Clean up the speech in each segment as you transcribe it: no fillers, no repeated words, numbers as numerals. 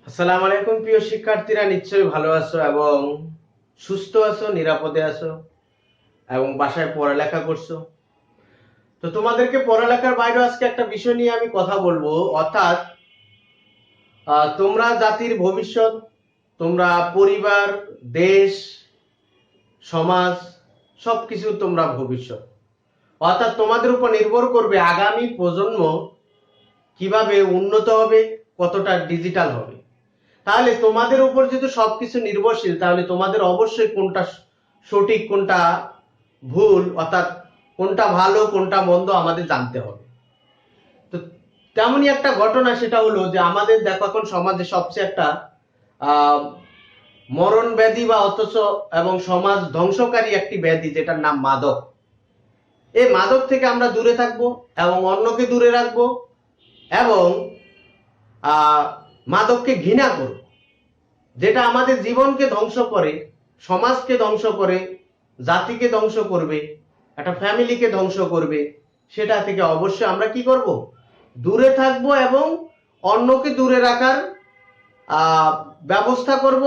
আসসালামু আলাইকুম প্রিয় শিক্ষার্থীরা, নিশ্চয়ই ভালো আছো এবং সুস্থ আছো, নিরাপদে আছো এবং বাসায় পড়ালেখা করছো। তো তোমাদেরকে পড়ালেখার বাইরে আজকে একটা বিষয় নিয়ে আমি কথা বলবো, অর্থাৎ তোমরা জাতির ভবিষ্যৎ, তোমরা পরিবার, দেশ, সমাজ সবকিছু তোমরা ভবিষ্যৎ। অর্থাৎ তোমাদের উপর নির্ভর করবে আগামী প্রজন্ম কিভাবে উন্নত হবে, কতটা ডিজিটাল হবে। তাহলে তোমাদের উপর যদি সবকিছু নির্ভরশীল, তাহলে তোমাদের অবশ্যই কোনটা সঠিক কোনটা ভুল, অর্থাৎ কোনটা ভালো কোনটা মন্দ আমাদের জানতে হবে। তো তেমনই একটা ঘটনা, সেটা হলো যে আমাদের দেখো এখন সমাজে সবচেয়ে একটা আহ মরণ ব্যাধি বা অথচ এবং সমাজ ধ্বংসকারী একটি ব্যাধি, যেটার নাম মাদক। এই মাদক থেকে আমরা দূরে থাকবো এবং অন্যকে দূরে রাখবো এবং মাদককে ঘৃণা করব, যেটা আমাদের জীবনকে ধ্বংস করে, সমাজকে ধ্বংস করে, জাতিকে ধ্বংস করবে, একটা ফ্যামিলিকে ধ্বংস করবে। সেটা থেকে অবশ্যই আমরা কি করব? দূরে থাকব এবং অন্যকে দূরে রাখার ব্যবস্থা করব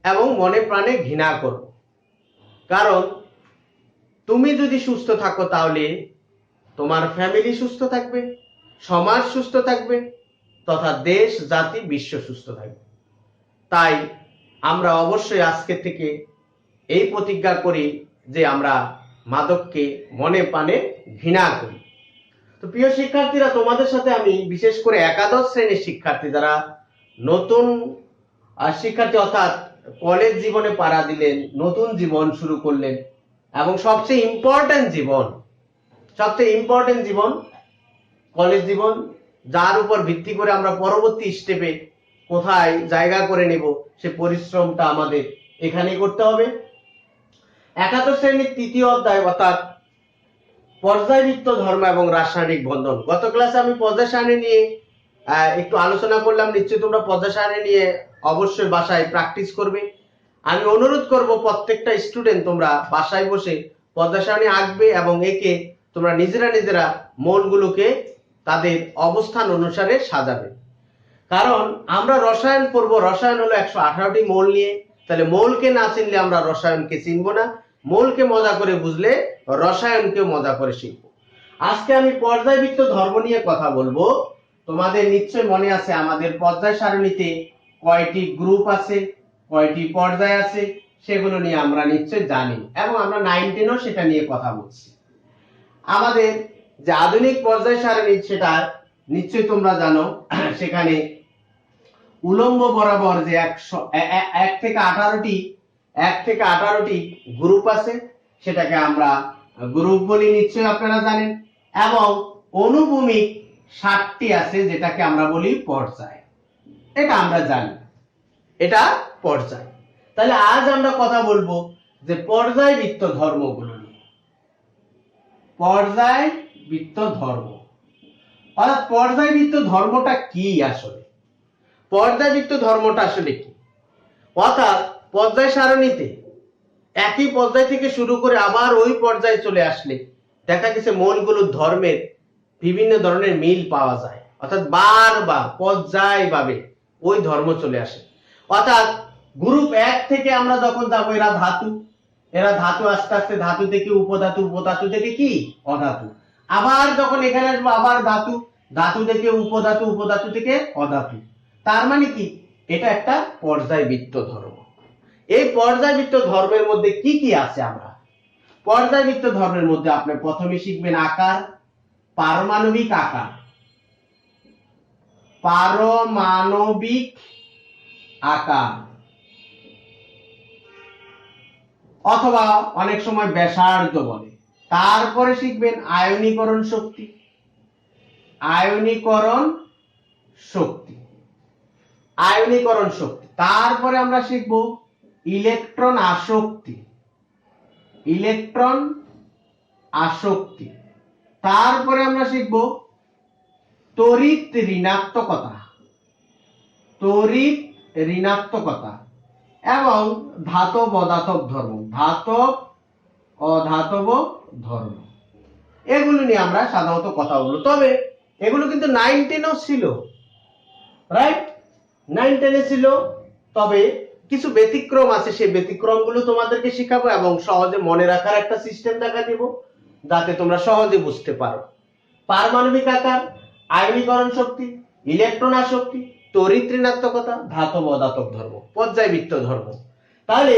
এবং মনে প্রাণে ঘৃণা করব। কারণ তুমি যদি সুস্থ থাকো, তাহলে তোমার ফ্যামিলি সুস্থ থাকবে, সমাজ সুস্থ থাকবে, তথা দেশ, জাতি, বিশ্ব সুস্থ থাকবে। তাই আমরা অবশ্যই আজকে থেকে এই প্রতিজ্ঞা করি যে আমরা মাদককে মনে প্রাণে ঘৃণা করি। তো প্রিয় শিক্ষার্থীরা, তোমাদের সাথে আমি বিশেষ করে একাদশ শ্রেণীর শিক্ষার্থী, যারা নতুন শিক্ষার্থী, অর্থাৎ কলেজ জীবনে পাড়া দিলেন, নতুন জীবন শুরু করলেন এবং সবচেয়ে ইম্পর্টেন্ট জীবন কলেজ জীবন, যার উপর ভিত্তি করে আমরা পরবর্তী স্টেপে কোথায় জায়গা করে নেব, সে পরিশ্রমটা আমাদের এখানেই করতে হবে। একাদশ শ্রেণীর তৃতীয় অধ্যায়, অর্থাৎ পর্যায়বৃত্ত ধর্ম এবং রাসায়নিক বন্ধন। গত ক্লাসে আমি পর্যায় সারণী নিয়ে একটু আলোচনা করলাম। নিশ্চয়ই তোমরা পর্যায় সারণী নিয়ে অবশ্যই বাসায় প্র্যাকটিস করবে। আমি অনুরোধ করব প্রত্যেকটা স্টুডেন্ট তোমরা বাসায় বসে পর্যায় সারণী আঁকবে এবং একে তোমরা নিজেরা মৌলগুলোকে তাদের অবস্থান অনুসারে সাজাবে। কারণ আমরা রসায়ন পড়বো, রসায়ন হলো 118টি মৌল নিয়ে। তাহলে মৌলকে না চিনলে আমরা রসায়নকে চিনবো না, মৌলকে মজা করে বুঝলে রসায়নকে মজা করে শিখবো। আজকে আমি পর্যায়বৃত্ত ধর্ম নিয়ে কথা বলবো। তোমাদের নিশ্চয় মনে আছে আমাদের পর্যায় সারণীতে কয়টি গ্রুপ আছে, কয়টি পর্যায় আছে, সেগুলো নিয়ে আমরা নিশ্চয় জানি এবং আমরা 9, 10ও সেটা নিয়ে কথা বলছি। আমাদের যে আধুনিক পর্যায় সারণী, সেটা নিশ্চয়ই তোমরা জানো। সেখানে উলম্ব বরাবর যে 1 থেকে 18টি গ্রুপ আছে, সেটাকে আমরা গ্রুপ বলি, নিশ্চয়ই আপনারা জানেন। এবং অনুভূমিক 60টি আছে, যেটাকে আমরা বলি পর্যায়। এটা আমরা জানি, এটা পর্যায়। তাহলে আজ আমরা কথা বলবো যে পর্যায়বৃত্ত ধর্মগুলো নিয়ে। পর্যায়বৃত্ত ধর্ম, অর্থাৎ পর্যায়বৃত্ত ধর্মটা কি আসলে? পর্যায়বৃত্ত ধর্মটা আসলে কি? অর্থাৎ পর্যায় সারণীতে একই পর্যায় থেকে শুরু করে আবার ওই পর্যায়ে চলে আসলে দেখা গেছে মৌলগুলোর ধর্মের বিভিন্ন ধরনের মিল পাওয়া যায়, অর্থাৎ বারবার পর্যায়ভাবে ওই ধর্ম চলে আসে। অর্থাৎ গ্রুপ 1 থেকে আমরা যখন যাবো, এরা ধাতু আস্তে আস্তে ধাতু থেকে উপধাতু, উপধাতু থেকে কি অধাতু। আবার যখন এখানে আসবো, আবার ধাতু থেকে উপধাতু, উপধাতু থেকে অধাতু। তার মানে কি? এটা একটা পর্যায়বৃত্ত ধর্ম। এই পর্যায়বৃত্ত ধর্মের মধ্যে কি কি আছে? আমরা পর্যায়বৃত্ত ধর্মের মধ্যে আপনি প্রথমে শিখবেন আকার, পারমাণবিক আকার, পারমাণবিক আকার, অথবা অনেক সময় ব্যাসার্ধ বলে। তারপরে শিখবেন আয়নীকরণ শক্তি, আয়নীকরণ শক্তি, আয়নীকরণ শক্তি। তারপরে আমরা শিখব ইলেকট্রন আসক্তি, ইলেকট্রন আসক্তি। তারপরে আমরা শিখব তড়িৎ ঋণাত্মকতা, তড়িৎ ঋণাত্মকতা এবং ধাতব অধাতব ধর্ম, ধাতব অধাতব ধর্ম। এগুলো নিয়ে আমরা সাধারণত কথা বলবো। তবে এগুলো কিন্তু 9, 10ও ছিল, রাইট? 9-10 ছিল, তবে কিছু ব্যতিক্রম আছে, সেই ব্যতিক্রমগুলো তোমাদেরকে শেখাবো এবং সহজে মনে রাখার একটা সিস্টেম দেখা দিব যাতে তোমরা সহজে বুঝতে পারো। পারমাণবিক আকার, আয়নীকরণ শক্তি, ইলেকট্রন আসক্তি, তড়িৎ ঋণাত্মকতা, ধাতব অধাতব ধর্ম, পর্যায়বৃত্ত ধর্ম। তাহলে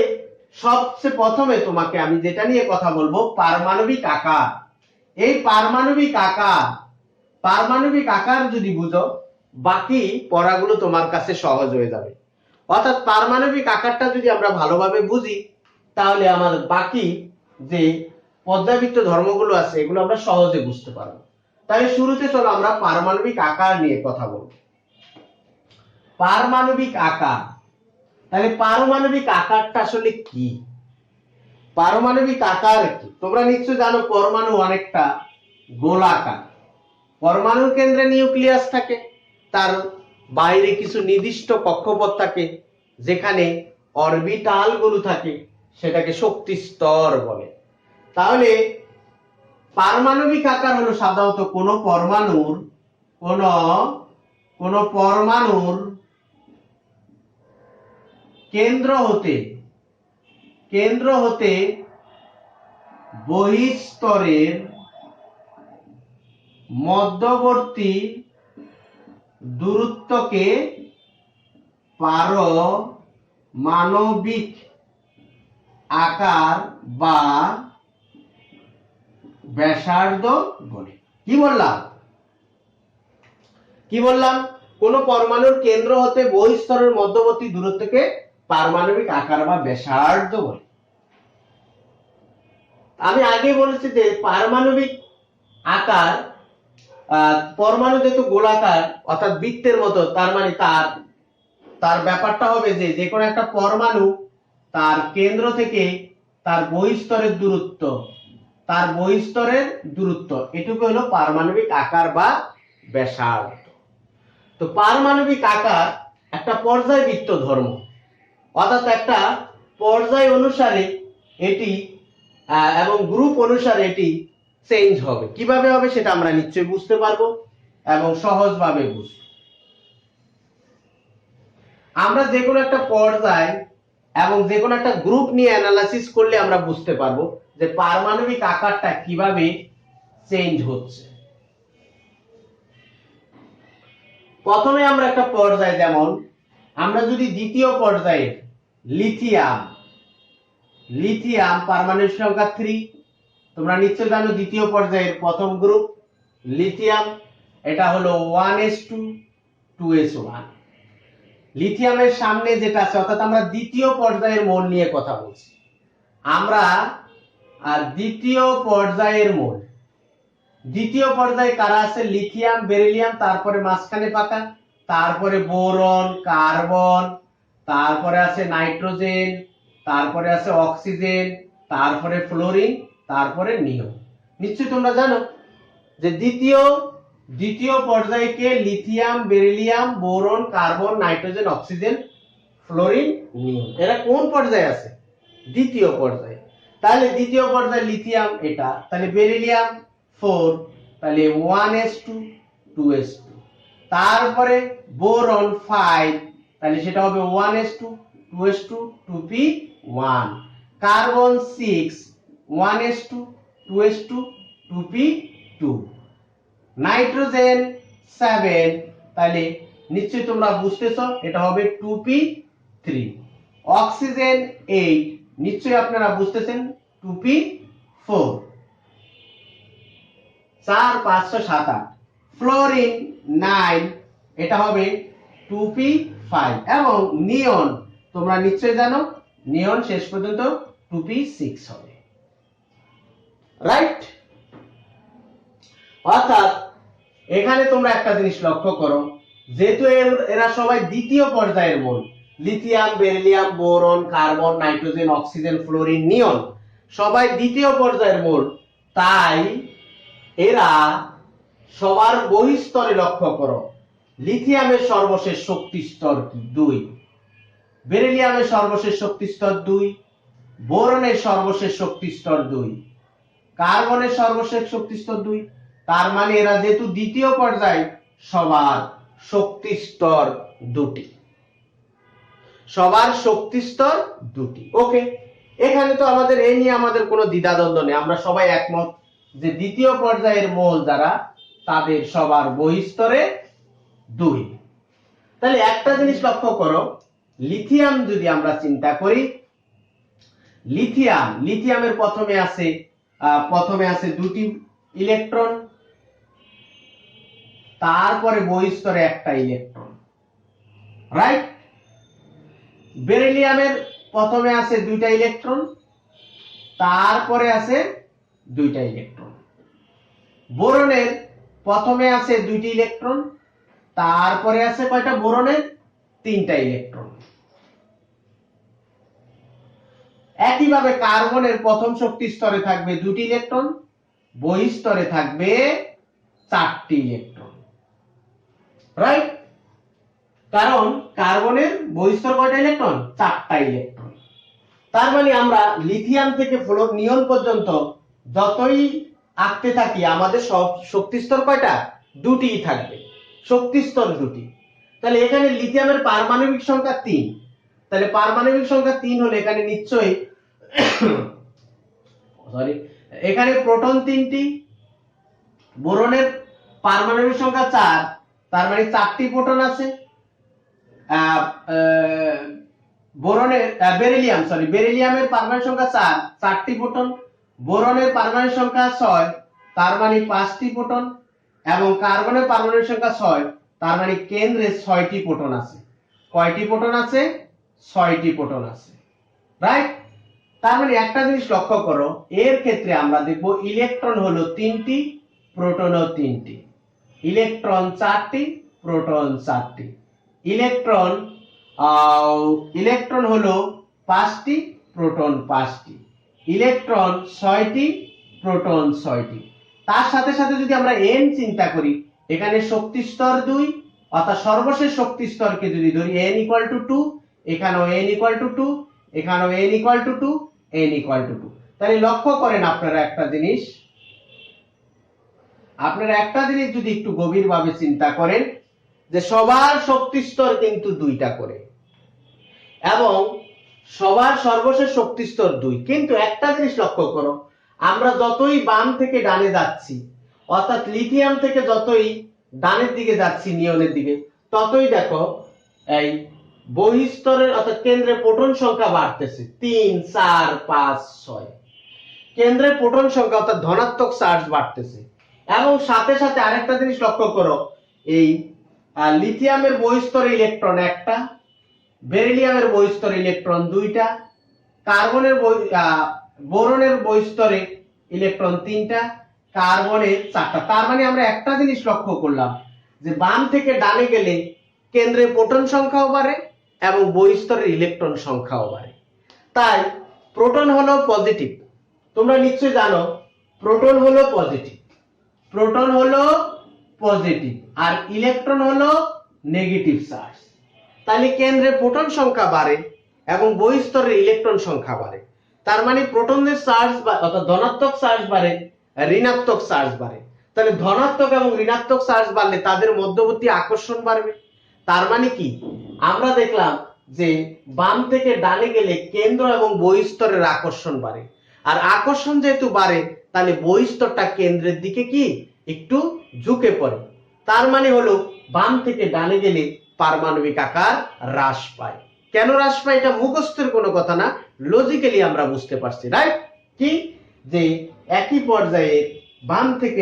সবচেয়ে প্রথমে তোমাকে আমি যেটা নিয়ে কথা বলবো, পারমাণবিক আকার। এই পারমাণবিক আকার যদি বুঝো, বাকি পড়াগুলো তোমার কাছে সহজ হয়ে যাবে। অর্থাৎ পারমাণবিক আকারটা যদি আমরা ভালোভাবে বুঝি, তাহলে আমাদের বাকি যে পর্যায়বৃত্ত ধর্মগুলো আছে এগুলো আমরা সহজে বুঝতে পারবো। তাই শুরুতে চলো আমরা পারমাণবিক আকার নিয়ে কথা বলবো। পারমাণবিক আকার, তাহলে পারমাণবিক আকারটা আসলে কি? পারমাণবিক আকার কি? তোমরা নিশ্চয় জানো পরমাণু অনেকটা গোলাকার। পরমাণুর কেন্দ্রে নিউক্লিয়াস থাকে, তার বাইরে কিছু নির্দিষ্ট কক্ষপথ থাকে যেখানে অরবিটাল গুলো থাকে, সেটাকে শক্তি স্তর বলে। তাহলে পারমাণবিক আকার হলো সাধারণত কোন পরমাণুর কেন্দ্র হতে বহিঃস্তরের মধ্যবর্তী দূরত্বকে পারমাণবিক আকার বা ব্যাসার্ধ বলে। কি বললাম? কোন পরমাণুর কেন্দ্র হতে বহিঃস্তরের মধ্যবর্তী দূরত্বকে পারমাণবিক আকার বা ব্যাসার্ধ বলে। আমি আগে বলেছি যে পারমাণবিক আকার, পরমাণু যেহেতু গোলাকার অর্থাৎ বৃত্তের মতো, তার মানে তার ব্যাপারটা হবে যে কোনো একটা পরমাণু তার কেন্দ্র থেকে তার বহিঃস্তরের দূরত্ব এটুকু হলো পারমাণবিক আকার বা ব্যাসার্ধ। তো পারমাণবিক আকার একটা পর্যায়বৃত্ত ধর্ম, অর্থাৎ একটা পর্যায় অনুসারে এটি এবং গ্রুপ অনুসারে এটি চেঞ্জ হবে। কিভাবে হবে সেটা আমরা নিশ্চয়ই বুঝতে পারবো এবং সহজভাবে বুঝবো। আমরা যে কোনো একটা পর্যায় এবং যে কোনো একটা গ্রুপ নিয়ে অ্যানালাইসিস করলে আমরা বুঝতে পারবো যে পারমাণবিক আকারটা কিভাবে চেঞ্জ হচ্ছে। প্রথমে আমরা একটা পর্যায়, যেমন আমরা যদি দ্বিতীয় পর্যায়ে লিথিয়াম পারমাণবিক সংখ্যা 3, তোমরা নিশ্চয় জানো দ্বিতীয় পর্যায়ের প্রথম গ্রুপ লিথিয়াম, এটা হলো 1s2 2s1। লিথিয়ামের সামনে যেটা আছে, অর্থাৎ আমরা দ্বিতীয় পর্যায়ের মোল নিয়ে কথা বলছি। আমরা দ্বিতীয় পর্যায়ে কারা আছে? লিথিয়াম, বেরিলিয়াম, তারপরে মাঝখানে পাকা, তারপরে বোরন, কার্বন, তারপরে আছে নাইট্রোজেন, তারপরে আছে অক্সিজেন, তারপরে ফ্লোরিন, তারপরে নিয়ন। নিশ্চয়ই তোমরা জানো যে দ্বিতীয় পর্যায়কে lithium, beryllium, boron, carbon, nitrogen, oxygen, fluorine, neon, এরা কোন পর্যায়ে আছে? দ্বিতীয় পর্যায়ে। তাহলে দ্বিতীয় পর্যায়ে লিথিয়াম এটা, তাহলে বেরিলিয়াম 4, তাহলে 1s2 2s2, তারপরে বোরন 5, তাহলে সেটা হবে 1s2 2s2 2p1, carbon 6 1s2 2s2 2p2, nitrogen 7, তাহলে নিশ্চয়ই তোমরা বুঝতেছো এটা হবে 2p3, অক্সিজেন 8, নিশ্চয়ই আপনারা বুঝতেছেন 2p4, 4 5 6 7 8, ফ্লোরিন 9, এটা হবে 2p5, এবং নিয়ন তোমরা নিশ্চয়ই জানো নিয়ন শেষ পর্যন্ত 2p6 হবে। রাইট? অর্থাৎ এখানে তোমরা একটা জিনিস লক্ষ্য করো, যেহেতু এরা সবাই দ্বিতীয় পর্যায়ের মোল, lithium, beryllium, boron, carbon, nitrogen, oxygen, fluorine, neon সবাই দ্বিতীয় পর্যায়ের মোল, তাই এরা সবার বহিঃস্তরে লক্ষ্য করো। লিথিয়ামের সর্বশেষ শক্তি স্তর কি? 2, বেরিলিয়ামের সর্বশেষ শক্তি স্তর 2, বোরনের সর্বশেষ শক্তি স্তর 2, কার্বনের সর্বশেষ শক্তি স্তর 2। তার মানে এরা যেহেতু দ্বিতীয় পর্যায়ে, সবার শক্তি স্তর 2টি। সবার শক্তি স্তর দুটি। ওকে, এখানে তো আমাদের এই নিয়ে আমাদের কোনো দ্বিধাদ্বন্দ্ব নেই, আমরা সবাই একমত যে দ্বিতীয় পর্যায়ের মোল যারা তাদের সবার বহিঃস্তরে 2। তাহলে একটা জিনিস লক্ষ্য করো, লিথিয়াম যদি আমরা চিন্তা করি, লিথিয়ামের প্রথমে আছে 2টি ইলেকট্রন, তারপরে বহিঃস্তরে একটা ইলেকট্রন, রাইট? বেরিলিয়ামের প্রথমে আছে 2টা ইলেকট্রন, তারপরে আছে 2টা ইলেকট্রন। বোরনের প্রথমে আছে 2টি ইলেকট্রন, তারপরে আছে কয়টা? বোরনের 3টা ইলেকট্রন। একইভাবে কার্বনের প্রথম শক্তি স্তরে থাকবে 2টি ইলেকট্রন, বহিঃস্তরে থাকবে 4টি ইলেকট্রন, রাইট? কারণ কার্বনের বহিঃস্তর কয়টা ইলেকট্রন? 4টা ইলেকট্রন। তার মানে আমরা লিথিয়াম থেকে নিয়ন পর্যন্ত যতই আঁকতে থাকি আমাদের সব শক্তি স্তর কয়টা? 2টিই থাকবে, শক্তি স্তর 2টি। তাহলে এখানে লিথিয়ামের পারমাণবিক সংখ্যা 3, তাহলে পারমাণবিক সংখ্যা 3 হলে এখানে নিশ্চয়ই এখানে প্রোটন 3টি, বোরনের পারমাণবিক সংখ্যা 4, তার মানে 4টি প্রোটন আছে। বেরিলিয়ামের পারমাণবিক সংখ্যা 4, 4টি প্রোটন। বোরনের পারমাণবিক সংখ্যা 6, তার মানে 5টি প্রোটন। এবং কার্বনের পারমাণবিক সংখ্যা 6, তার মানে কেন্দ্রে 6টি প্রোটন আছে। কয়টি প্রোটন আছে? 6টি প্রোটন আছে, রাইট? তার মানে একটা জিনিস লক্ষ্য করো, এর ক্ষেত্রে আমরা দেখব ইলেকট্রন হলো 3টি, প্রোটনও 3টি। ইলেকট্রন 4টি, প্রোটন 4টি। ইলেকট্রন হলো 5টি, প্রোটন 5টি। ইলেকট্রন 6টি, প্রোটন 6টি। তার সাথে সাথে যদি আমরা n চিন্তা করি, এখানে শক্তি স্তর 2, অর্থাৎ সর্বশেষ শক্তি স্তরকে যদি ধরি n = 2, এখানেও n = 2, এখানেও n = 2, n = 2। তাহলে লক্ষ্য করেন আপনারা একটা জিনিস যদি একটু গভীরভাবে চিন্তা করেন, যে সবার শক্তি স্তর কিন্তু 2টা করে এবং সবার সর্বশেষ শক্তি স্তর 2। কিন্তু একটা জিনিস লক্ষ্য করো, আমরা যতই বাম থেকে ডানে যাচ্ছি, অর্থাৎ লিথিয়াম থেকে যতই ডানের দিকে যাচ্ছি নিয়নের দিকে, ততই দেখো এই বহিঃস্তরের অর্থাৎ কেন্দ্রে প্রোটন সংখ্যা বাড়তেছে, 3, 4, 5, 6। কেন্দ্রে প্রোটন সংখ্যা অর্থাৎ ধনাত্মক চার্জ বাড়তেছে। এবং সাথে সাথে আরেকটা জিনিস লক্ষ্য করো, এই লিথিয়ামের বহিঃস্তরে ইলেকট্রন 1টা, বেরিলিয়ামের বহিঃস্তরে ইলেকট্রন 2টা, বোরনের বহিঃস্তরে ইলেকট্রন 3টা, কার্বনের 4টা। তার মানে আমরা একটা জিনিস লক্ষ্য করলাম, যে বাম থেকে ডানে গেলে কেন্দ্রে প্রোটন সংখ্যাও বাড়ে এবং বহিঃস্তরের ইলেকট্রন সংখ্যাও বাড়ে। তাই প্রোটন হলো পজিটিভ, তোমরা নিশ্চয়ই জানো প্রোটন হলো পজিটিভ আর ইলেকট্রন হলো নেগেটিভ চার্জ। তাহলে কেন্দ্রে প্রোটন সংখ্যা বাড়ে এবং বহিঃস্তরের ইলেকট্রন সংখ্যা বাড়ে। তার মানে প্রোটনের চার্জ অর্থাৎ ধনাত্মক চার্জ বাড়ে, ঋণাত্মক চার্জ বাড়ে। তাহলে ধনাত্মক এবং ঋণাত্মক চার্জ বাড়লে তাদের মধ্যবর্তী আকর্ষণ বাড়বে। তার মানে কি, আমরা দেখলাম যে বাম থেকে ডানে গেলে কেন্দ্র এবং বহিঃস্তরের আকর্ষণ বাড়ে, আর আকর্ষণ যেহেতু বাড়ে তাহলে বহিঃস্তরটা কেন্দ্রের দিকে কি একটু ঝুঁকে পড়ে। তার মানে হলো বাম থেকে ডানে গেলে পারমাণবিক আকার হ্রাস পায়। কেন হ্রাস পায় এটা মুখস্থের কোনো কথা না, লজিক্যালি আমরা বুঝতে পারছি, রাইট? কি যে একই পর্যায়ে বাম থেকে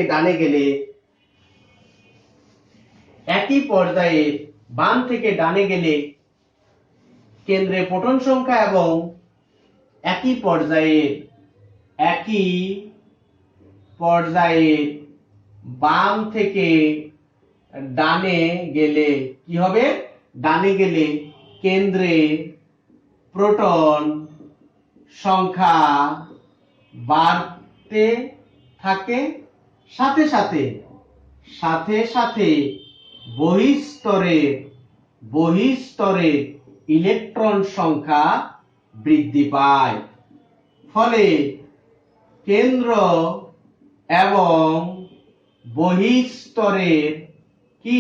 ডানে গেলে কেন্দ্রে প্রোটন সংখ্যা এবং একই পর্যায়ে বাম থেকে ডানে গেলে কি হবে? ডানে গেলে কেন্দ্রে প্রোটন সংখ্যা বাড়তে থাকে, সাথে সাথে বহিঃস্তরে ইলেকট্রন সংখ্যা বৃদ্ধি পায়। ফলে কেন্দ্র এবং বহিঃস্তরের কি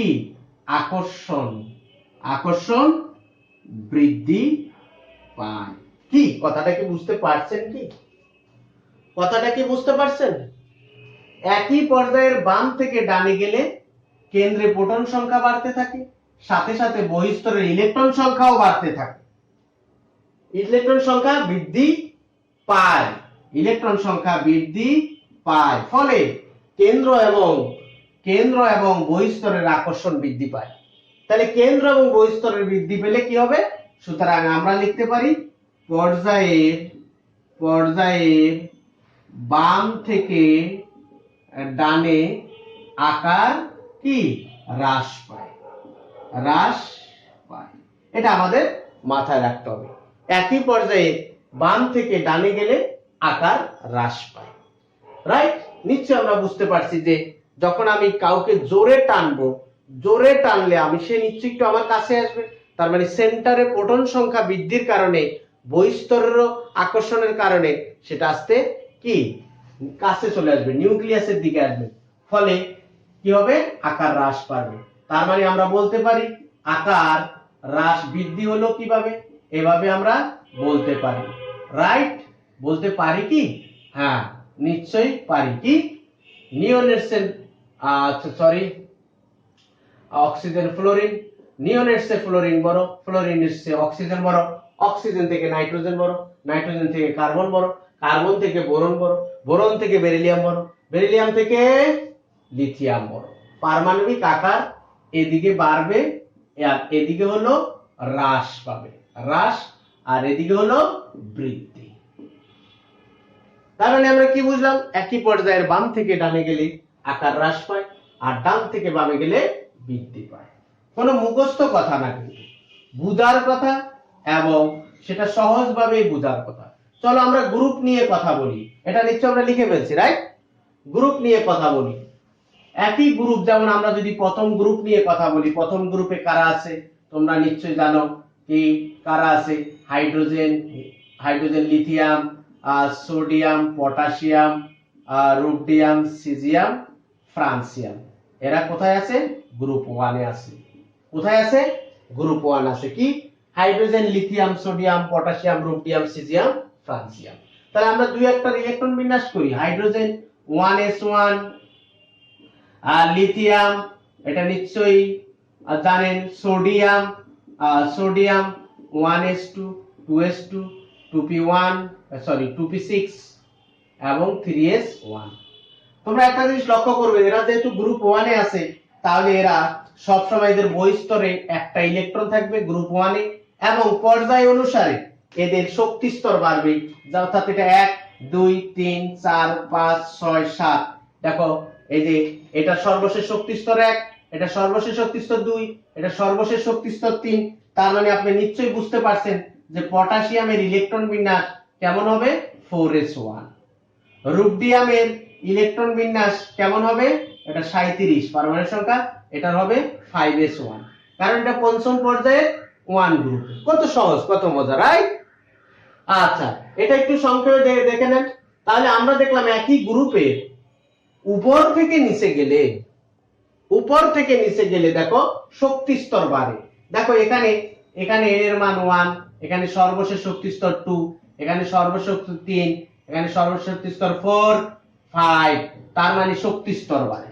আকর্ষণ বৃদ্ধি পায়। কি কথাটা কি বুঝতে পারছেন? কি কথাটা কি বুঝতে পারছেন? একই পর্যায়ের বাম থেকে ডানে গেলে কেন্দ্রে প্রোটন সংখ্যা বাড়তে থাকে, সাথে সাথে বহিঃস্তরের ইলেকট্রন সংখ্যাও বাড়তে থাকে। ইলেকট্রন সংখ্যা বৃদ্ধি পায়, ইলেকট্রন সংখ্যা বৃদ্ধি পায়, ফলে কেন্দ্র এবং বহিঃস্তরের আকর্ষণ বৃদ্ধি পায়। তাহলে কেন্দ্র এবং বহিঃস্তরের বৃদ্ধি পেলে কি হবে? সুতরাং আমরা লিখতে পারি পর্যায়ের বাম থেকে ডানে আকার কি হ্রাস পায়, এটা আমাদের মাথায় রাখতে হবে। একই পর্যায়ে বাম থেকে ডানে গেলে আকার হ্রাস পায়। রাইট? নিশ্চয় আমরা বুঝতে পারছি যে যখন আমি কাউকে জোরে টানবো, জোরে টানলে সে নিশ্চয়ই একটু আমার কাছে আসবে। তার মানে সেন্টারে প্রোটন সংখ্যা বৃদ্ধির কারণে, বহিঃস্তরের আকর্ষণের কারণে সেটা আস্তে কি কাছে চলে আসবে, নিউক্লিয়াসের দিকে আসবে, ফলে কি হবে? আকার হ্রাস পাবে। তার মানে আমরা বলতে পারি আকার হ্রাস বৃদ্ধি হলো কিভাবে? এভাবে আমরা বলতে পারি। রাইট? বলতে পারি কি? হ্যাঁ, নিশ্চয়ই পারি। কি নিওনের চেয়ে অক্সিজেন ফ্লোরিন, নিওনের চেয়ে ফ্লোরিন বড়, ফ্লোরিনের চেয়ে অক্সিজেন বড়, অক্সিজেন থেকে নাইট্রোজেন বড়, নাইট্রোজেন থেকে কার্বন বড়, কার্বন থেকে বোরন বড়, বোরন থেকে বেরিলিয়াম বড়, বেরিলিয়াম থেকে লিথিয়াম বড়। পারমাণবিক আকার এদিকে বাড়বে আর এদিকে হলো হ্রাস পাবে, হ্রাস, আর এদিকে হলো বৃদ্ধি। তার মানে আমরা কি বুঝলাম? একই পর্যায়ের বাম থেকে ডানে গেলে আকার হ্রাস পায়, আর ডান থেকে বামে গেলে বৃদ্ধি পায়। কোনো মুখস্থ কথা না, কিন্তু বুঝার কথা, এবং সেটা সহজভাবে বুঝার কথা। চলো আমরা গ্রুপ নিয়ে কথা বলি। এটা নিশ্চয় আমরা লিখে ফেলছি, রাইট? গ্রুপ নিয়ে কথা বলি। একই গ্রুপ, যেমন আমরা যদি প্রথম গ্রুপ নিয়ে কথা বলি, প্রথম গ্রুপে কারা আছে তোমরা নিশ্চয়ই জানো। কি কারা আছে? Hydrogen, lithium, sodium, potassium, rubidium, caesium, francium. এরা কোথায় আছে? গ্রুপ 1 এ আছে। কোথায় আছে? গ্রুপ 1 আছে। কি hydrogen, lithium, sodium, potassium, rubidium, caesium, francium. তাহলে আমরা দুই একটা ইলেকট্রন বিন্যাস করি। হাইড্রোজেন 1s1, আর লিথিয়াম এটা নিশ্চয়ই জানেন, সোডিয়াম 1s2, 2s2, 2p6 এবং 3s1। তোমরা একটা জিনিস লক্ষ্য করবে, এরা যেহেতু গ্রুপ 1 এ আছে, তাহলে এরা সবসময় এদের বহিঃস্তরে একটা ইলেকট্রন থাকবে গ্রুপ 1 এ, এবং পর্যায় অনুসারে এদের শক্তি স্তর বাড়বে, অর্থাৎ এটা 1, 2, 3, 4, 5, 6, 7। দেখো এই যে এটা সর্বশেষ শক্তি স্তর 1, এটা সর্বশেষ শক্তি স্তর 2, এটা সর্বশেষ শক্তি স্তর 3। তার মানে আপনি নিশ্চয়ই বুঝতে পারছেন যে পটাশিয়ামের ইলেকট্রন বিন্যাস কেমন হবে? 4s1। রুবিডিয়ামের ইলেকট্রন বিন্যাস কেমন হবে? এটা 37 পারমাণবিক সংখ্যা, এটা হবে 5s1, কারণ এটা পঞ্চম পর্যায়ে 1 গ্রুপ। কত সহজ, কত মজা, রাইট? আচ্ছা, এটা একটু সংক্ষেপে দেখে নেন। তাহলে আমরা দেখলাম একই গ্রুপের উপর থেকে নিচে গেলে দেখো শক্তি স্তর বাড়ে। দেখো এখানে এর মান 1, এখানে সর্বশেষ শক্তি স্তর 2, এখানে সর্বশেষ শক্তি 3, এখানে সর্বশেষ শক্তি স্তর 4, 5। তার মানে শক্তি স্তর বাড়ে।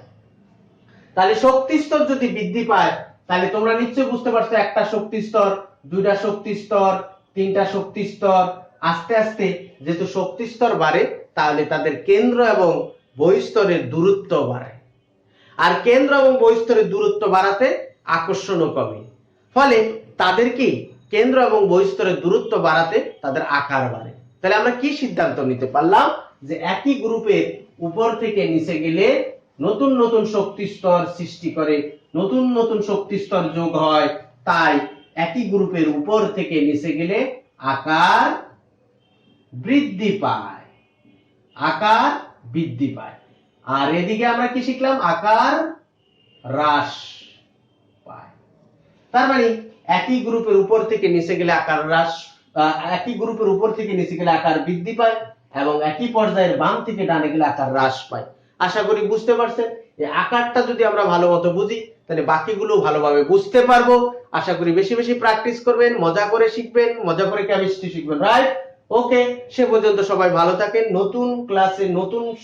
তাহলে শক্তি স্তর যদি বৃদ্ধি পায়, তাহলে তোমরা নিশ্চয়ই বুঝতে পারছো একটা শক্তি স্তর, দুইটা শক্তি স্তর, তিনটা শক্তি স্তর, আস্তে আস্তে যেহেতু শক্তি স্তর বাড়ে, তাহলে তাদের কেন্দ্র এবং বহিঃস্তরের দূরত্ব বাড়ে। আর কেন্দ্র এবং বহিঃস্তরের দূরত্ব বাড়াতে আকর্ষণও কমে, ফলে তাদের কি কেন্দ্র এবং বহিঃস্তরের দূরত্ব বাড়াতে তাদের আকার বাড়ে। তাহলে আমরা কি সিদ্ধান্ত নিতে পারলাম? যে একই গ্রুপের উপর থেকে নিচে গেলে নতুন নতুন শক্তি স্তর সৃষ্টি করে, নতুন নতুন শক্তি স্তর যোগ হয়। তাই একই গ্রুপের উপর থেকে নিচে গেলে আকার বৃদ্ধি পায়, আর এদিকে আমরা কি শিখলাম? আকার হ্রাস পায়। তার মানে একই গ্রুপের উপর থেকে নিচে গেলে আকার বৃদ্ধি পায়, এবং একই পর্যায়ের বাম থেকে ডানে গেলে আকার হ্রাস পায়। আশা করি বুঝতে পারছেন। এই আকারটা যদি আমরা ভালো মতো বুঝি, তাহলে বাকিগুলো ভালোভাবে বুঝতে পারবো, আশা করি বেশি বেশি প্র্যাকটিস করবেন, মজা করে শিখবেন, মজা করে কেমিস্ট্রি শিখবেন, রাইট? ওকে, সে পর্যন্ত সবাই ভালো থাকেন। নতুন ক্লাসে নতুন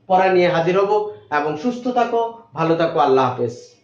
পড়া নিয়ে হাজির হব, এবং সুস্থ থাকো, ভালো থাকো, আল্লাহ হাফেজ।